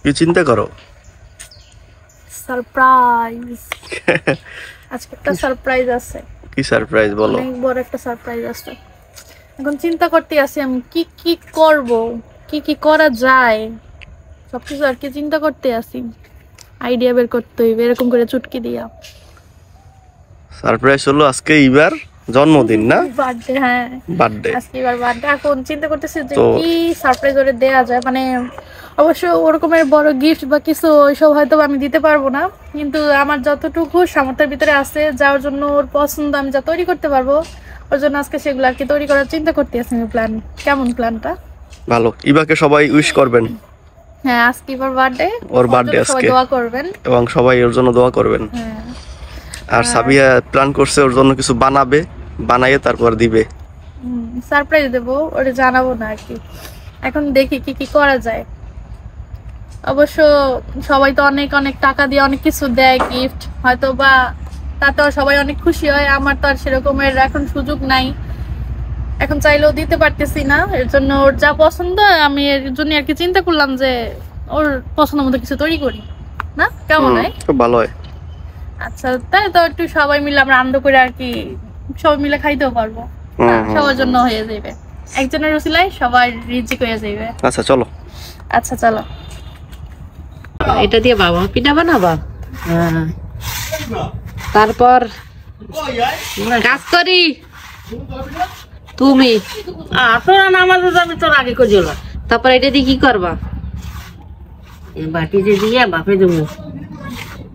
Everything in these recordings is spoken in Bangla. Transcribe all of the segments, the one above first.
কি চিন্তা করো? সারপ্রাইজ। আজকে একটা সারপ্রাইজ আছে। কি সারপ্রাইজ বলো? অনেক বড় একটা সারপ্রাইজ আছে। এখন চিন্তা করতে আছি আমি কি কি করব, কি কি করা যায়, সবকিছু আর কি চিন্তা করতে আছি। আইডিয়া বের করতে হইবে এরকম করে চুটকি দিয়া। সারপ্রাইজ হলো আজকে ইবার জন্মদিন না? বার্থডে, হ্যাঁ বার্থডে। আজকে এবার বার্থডে। এখন চিন্তা করতেছি যে তো কি সারপ্রাইজ ওরে দেয়া যায়। মানে অবশ্য ওরকমের বড় গিফট বা কিছু ওইসব হয়তো আমি দিতে পারবো না, কিন্তু আমার যতটুকু সামর্থ্যের ভিতরে আছে যার জন্য ওর পছন্দ আমি যা তৈরি করতে পারবো ওর জন্য আজকে সেগুলো আর কি তৈরি করার চিন্তা করতে আছি আমি। প্ল্যান কেমন? প্ল্যানটা ভালো। ইবাকে সবাই উইশ করবেন। হ্যাঁ আজকে এবার বার্থডে, ওর বার্থডে আজকে, দোয়া করবেন এবং সবাই ওর জন্য দোয়া করবেন। হ্যাঁ আর সাবিয়া প্ল্যান করছে ওর জন্য কিছু বানাবে, বানাইয়ে তারপর দিবে। সারপ্রাইজ দেবো, ওরে জানাবো না আর কি। এখন দেখি কি কি করা যায়। অবশ্য সবাই তো অনেক অনেক টাকা দিয়ে অনেক কিছু দেয় গিফট, হয়তো বা তাতেও সবাই অনেক খুশি হয়। আমার তো আর সেরকমের এখন সুযোগ নাই, এখন চাইলেও দিতে পারতেছি না। এর জন্য ওর যা পছন্দ আমি এর জন্য আর কি চিন্তা করলাম যে ওর পছন্দ মতো কিছু তৈরি করি না, কেমন হয়? খুব ভালো হয়। আচ্ছা তাই তো, একটু সবাই মিলে আমরা আনন্দ করে আর কি সবাই মিলে খাইতেও পারবো, সবার জন্য হয়ে যাবে। একজনের রুচিলাই সবার রিজিক হয়ে যাবে। আচ্ছা চলো। আচ্ছা চলো। এটা দিয়ে বাবা পিঠা বানাবা? হ্যাঁ। তারপর কাজ করি তুমি তোরা নামাজ যাবি, তোর আগে করে দিল। তারপর এটা দিয়ে কি করবা? বাটিতে দিয়া বাপে দেবো,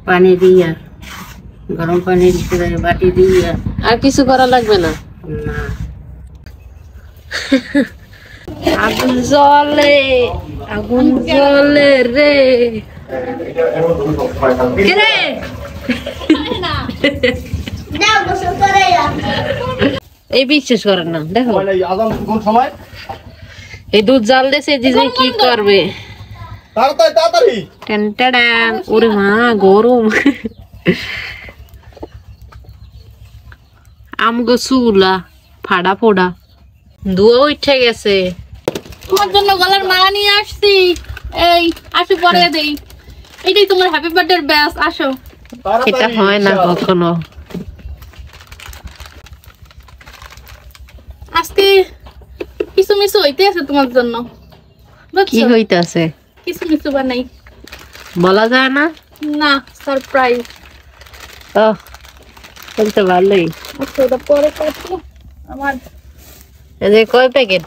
পানি দিয়া, গরম পানি বাটি দিয়া। আর কিছু করা লাগবে না? আগুন জ্বলে, আগুন জ্বলে রে। এই বিশ্বাস করেন না, দেখো এই দুধ জাল দিয়েছে যে কি করবে। ওরে মা গরম। আমগো চুলা ফাড়া ফোড়া ধোয়া উঠে গেছে। তোমার জন্য গলার মালা নিয়ে আসছি, এই আসো পরে দেই। এটাই তোমার হ্যাপি বার্থডে ব্যাস, আসো। এটা হয় না কখনো। আজকে কিছু মিছু হইতে আছে তোমার জন্য। কি হইতাছে? কিছু মিছু বানাই, বলা যায় না। না সারপ্রাইজ। বলতে ভালোই। আচ্ছা ওটা পরে কাটবো। আমার এই যে কয় প্যাকেট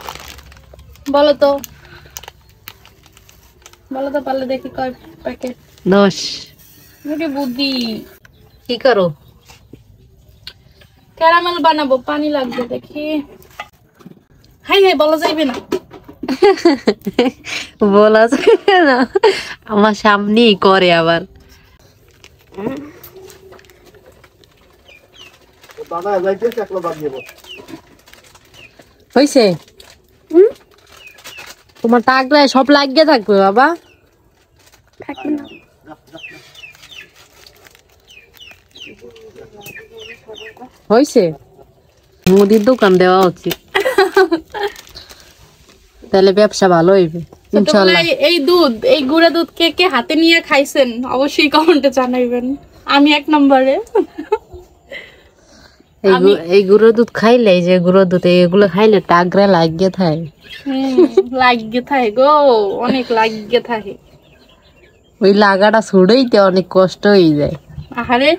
বলো তো, বলো তো পারলে দেখি কয় প্যাকেট। 10। মুখে বুদ্ধি। কি করো? ক্যারামেল বানাবো, পানি লাগবে দেখি। হাই হাই বলা যাইবে না। বলা যায় না, আমার সামনেই করে আবার। হইছে? তোমার টাকলায় সব লাগিয়ে থাকবে বাবা। হইছে? মুদির দোকান দেওয়া উচিত, তাহলে ব্যবসা ভালো হইবে ইনশাআল্লাহ। এই দুধ, এই গুঁড়া দুধ কে কে হাতে নিয়ে খাইছেন অবশ্যই কমেন্টে জানাইবেন। আমি 1 নম্বরে। এই গুঁড়ো দুধ খাইলে, যে গুঁড়ো দুধ এগুলো খাইলে টাকরা লাগিয়ে থাকে। লাগিয়ে থাকে গো, অনেক লাগিয়ে থাকে। ওই লাগাটা ছুড়েইতে অনেক কষ্ট হয়ে যায়। আরে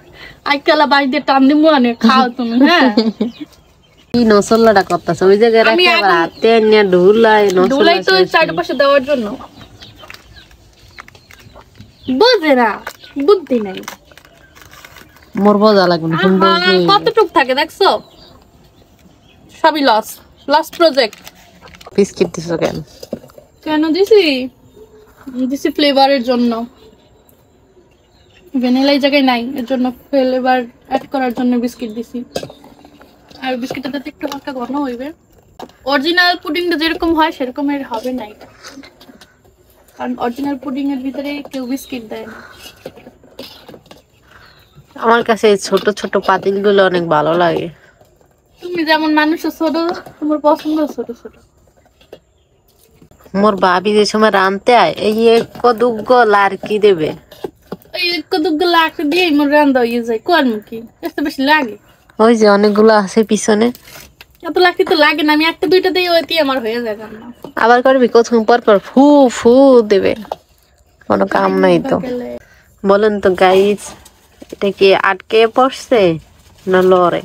আইকালা বাড়িতে টান দিমু আনে খাও তুমি। হ্যাঁ কি নসল্লাটা করতেছে ওই জায়গায় রাখে আবার হাতে নিয়ে ঢুলাই তো চারপাশে দেওয়ার জন্য। বুঝে না, বুদ্ধি নাই। মোর বোঝা লাগবে না। কতটুক থাকে দেখছো? সবই লস, লস প্রজেক্ট। বিস্কিট দিছো কেন? কেন দিছি ফ্লেভারের জন্য। ভ্যানিলা এই জায়গায় নাই, এর জন্য ফ্লেভার অ্যাড করার জন্য বিস্কিট দিছি। আর বিস্কিটটা যাতে একটু হালকা ঘন হইবে। অরিজিনাল পুডিংটা যেরকম হয় সেরকমের হবে না এটা, কারণ অরিজিনাল পুডিং এর ভিতরে কেউ বিস্কিট দেয় না। আমার কাছে ছোট ছোট পাতিল গুলো অনেক ভালো লাগে। তুমি যেমন মানুষ ছোট, তোমার পছন্দ ছোট ছোট। মোর ভাবি যে সময় রানতে আয় এই কদুগ্গ আর কি দেবে ওই কতগুলো লাখ দিয়ে মোর রান্দা হয়ে যায় করবো কি এত বেশি লাগে ওই যে অনেকগুলো আছে পিছনে এত লাখি তো লাগে না আমি একটা দুইটা দিয়ে ওইটি আমার হয়ে যায় রান্না আবার করবি কতক্ষণ পর পর ফু ফু দেবে কোনো কাম নাই তো বলেন তো গাইস এটা কি আটকে পড়ছে না লড়ে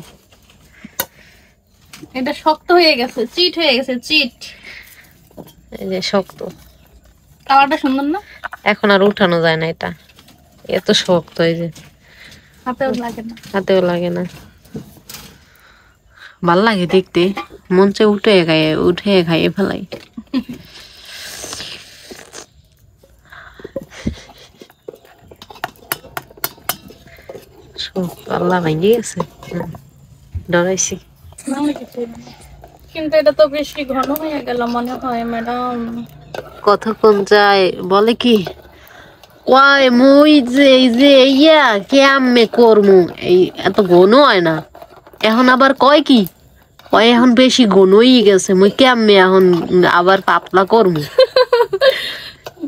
এটা শক্ত হয়ে গেছে চিট হয়ে গেছে চিট এই যে শক্ত কালারটা সুন্দর না এখন আর উঠানো যায় না এটা এত শক্ত এই যে হাতেও লাগে না হাতেও লাগে না ভাল লাগে দেখতে মন চায় উঠে খাইয়ে ফেলাই আল্লাহ ভাঙিয়ে গেছে ডরাইছি কিন্তু এটা তো বেশি ঘন হয়ে গেল মনে হয় ম্যাডাম কতক্ষণ যায় বলে কি কয় মুই যে এই যে ইয়া কেমনে করমু এই এত ঘন হয় না এখন আবার কয় কি কয় এখন বেশি ঘনই গেছে মুই কেমনে এখন আবার পাতলা করমু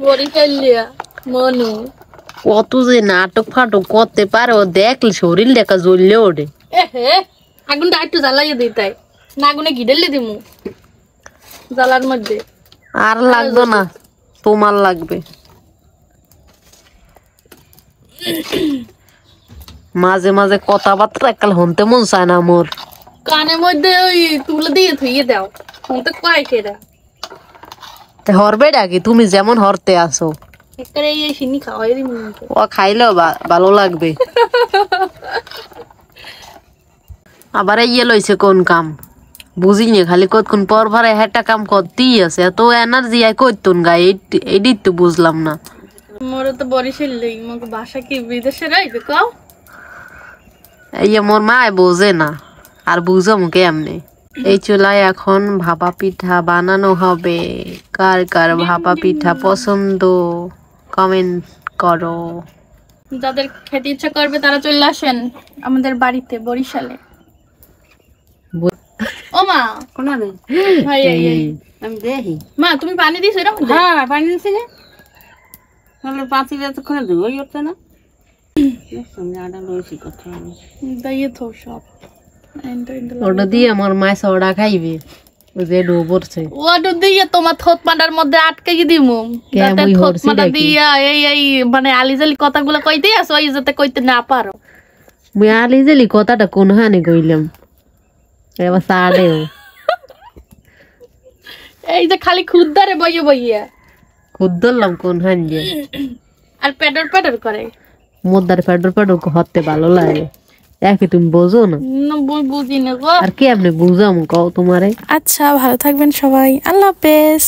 বড়ি ফেললিয়া মনু কত যে নাটক ফাটক করতে পারে ও দেখলে শরীর লেখা জ্বললে ওঠে এহে আগুনটা একটু জ্বালাইয়ে দিই তাই না আগুনে ঘিডেলে দিমু জ্বালার মধ্যে আর লাগবে না তোমার লাগবে মাঝে মাঝে কথাবার্তা একাল হনতে মন চায় না মোর কানের মধ্যে ওই তুলে দিয়ে থুইয়ে দাও ফোন তো কয় কেরা হরবে ডাকি তুমি যেমন হরতে আসো একারে এই সিনি খাওয়াই দিমু ও খাইলেও ভালো লাগবে আবার ইয়ে লইছে কোন কাম বুঝিনি খালি কতক্ষণ পর ভরে একটা কাম করতেই আছে এত এনার্জি আই করতুন গায়ে এইটি তো বুঝলাম না মোর তো বরিশাল লই মগ ভাষা কি বিদেশে রইবে কও এই মোর মা বোঝে না আর বুঝো মুখে এমনি এই চুলায় এখন ভাপা পিঠা বানানো হবে কার কার ভাপা পিঠা পছন্দ কমেন্ট করো যাদের খেতে ইচ্ছা করবে তারা চলে আসেন আমাদের বাড়িতে বরিশালে ও মা কোনা দে ভাই আমি দেখি মা তুমি পানি দিছো এরকম হ্যাঁ পানি দিছি যে তাহলে পাঁচি যতক্ষণে ধুই উঠছে না সঙ্গে আটা লইছি কথা আমি দাইয়ে থো সব ওটা দিয়ে আমার মাছ ওটা খাইবে ওই যে ডো পড়ছে ওটা দিয়ে তোমার থত মাটার মধ্যে আটকে দিমু যাতে থত মাটা দিয়া এই মানে আলিজালি কথাগুলো কইতেই আসো ওই যাতে কইতে না পারো মুই আলিজালি কথাটা কোন হানে কইলাম এবার সাড়েও এই যে খালি খুদ্দারে বইয়ে বইয়া খুদ ধরলাম কোন হান যে আর পেডর করে মোদ্দার পেডর হতে ভালো লাগে দেখে তুমি বোঝো না বুঝি না গো আর কি আপনি বুঝাম কও তোমারে আচ্ছা ভালো থাকবেন সবাই আল্লাহ হাফেজ।